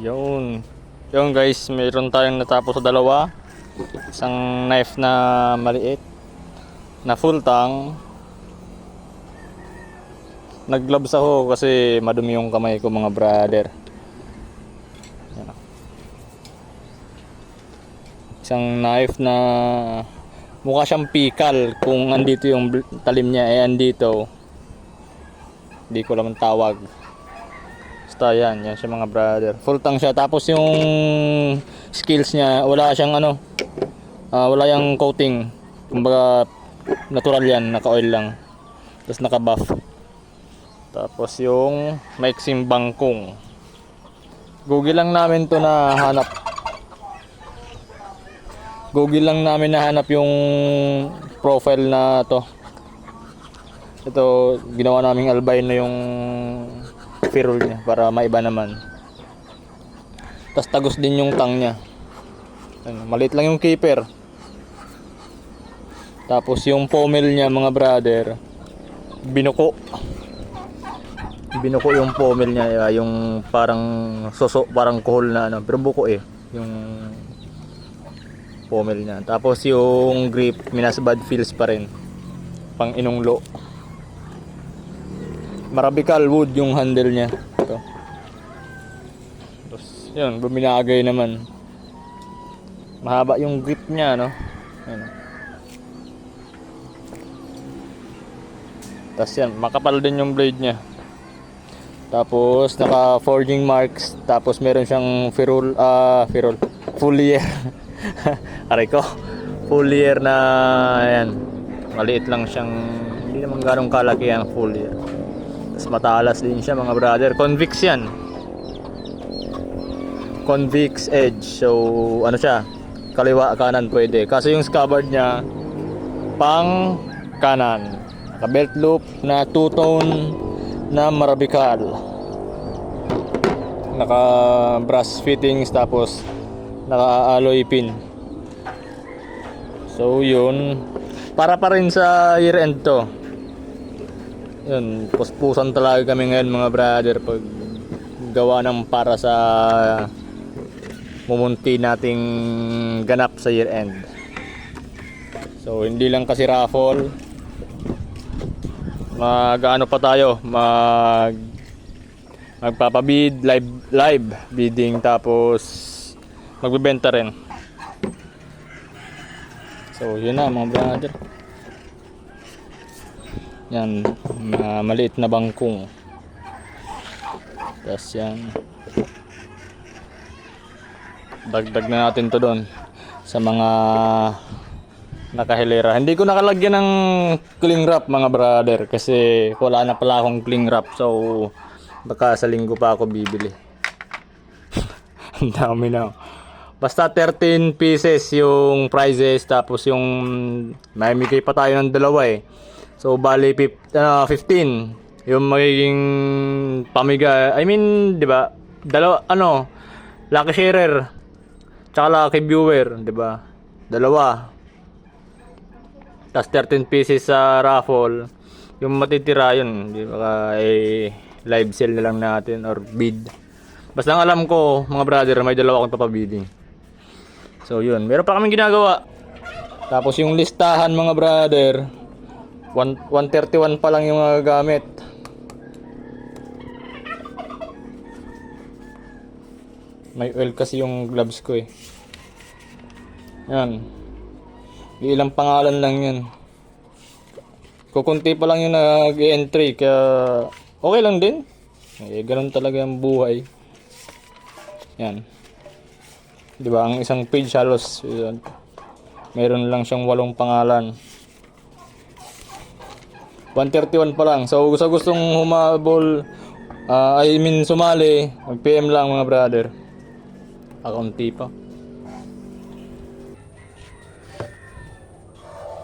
Yun. Yun guys, mayroon tayong natapos sa dalawa. Isang knife na maliit na full tang. Nag-gloves ako kasi madumi yung kamay ko mga brother. Yan. Isang knife na mukha siyang pikal. Kung andito yung talim niya andito. Hindi ko lang tawag. Basta yan siya mga brother. Full tang siya. Tapos yung skills niya, wala siyang wala yung coating. Kumbaga natural yan, naka-oil lang. Tapos naka-buff. Tapos yung maiksing bangkong. Google lang namin to na hanap. Google lang namin nahanap yung profile na to. Ito, ginawa naming albino yung firul niya para maiba naman. Tapos tagos din yung tang niya. Maliit lang yung keeper. Tapos yung pommel niya mga brother, binuko. Binuko yung pommel niya, yung parang soso, parang kuhol na pero buko yung pommel niya. Tapos yung grip, minasbad feels pa rin. Pang inunglo. Marabical wood yung handle niya. Ito. Tapos yun, buminagay naman. Mahaba yung grip niya, no? Ayun. Tapos yan, makapal din yung blade niya. Tapos naka forging marks. Tapos meron siyang full year. Aray ko. Full year na yan. Maliit lang siyang, hindi naman ganong kalaki yan, full year. Tapos matalas din siya mga brother. Convex yan. Convex edge. So ano siya, kaliwa kanan pwede. Kaso yung scabbard niya pang kanan. Naka belt loop na two-tone na marabical. Naka brass fittings. Tapos naka alloy pin. So yun, para pa rin sa year end to. Yun, puspusan talaga kami ngayon mga brother pag gawa ng para sa mumunti nating ganap sa year end. So hindi lang kasi raffle, mag-ano pa tayo, magpapabid, live bidding, tapos magbebenta rin. So yun na mga brother. Yan, maliit na bangkong. Tapos yan, dagdag na natin to doon sa mga nakahilera. Hindi ko nakalagyan ng cling wrap mga brother kasi wala na pala akong cling wrap. So baka sa linggo pa ako bibili. Ang dami na. Basta 13 pieces yung prizes. Tapos yung mamigay pa tayo ng dalawa So bali 15 yung magiging pamigay. I mean, 'di ba? Dalawa lucky sharer tsaka lucky viewer, 'di ba? Dalawa. Tas 13 pieces sa raffle. Yung matitira yun, 'di ba? Live sale na lang natin or bid. Basta ang alam ko, mga brother, may dalawa akong papabidding. So yun, meron pa kaming ginagawa. Tapos yung listahan mga brother, 131 pa lang yung mga gamit. May oil kasi yung gloves ko Yan. Ilang pangalan lang yan. Kukunti pa lang yung nag-entry kaya okay lang din. Ganun talaga yung buhay. Yan. 'Di ba? Ang isang page halos meron lang siyang 8 pangalan. 131 pa lang. So sa gustong humabol, sumali, mag-PM lang mga brother. Akaunti pa.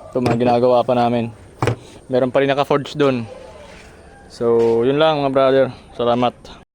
Ito mga ginagawa pa namin. Meron pa rin naka-forge doon. So yun lang mga brother. Salamat.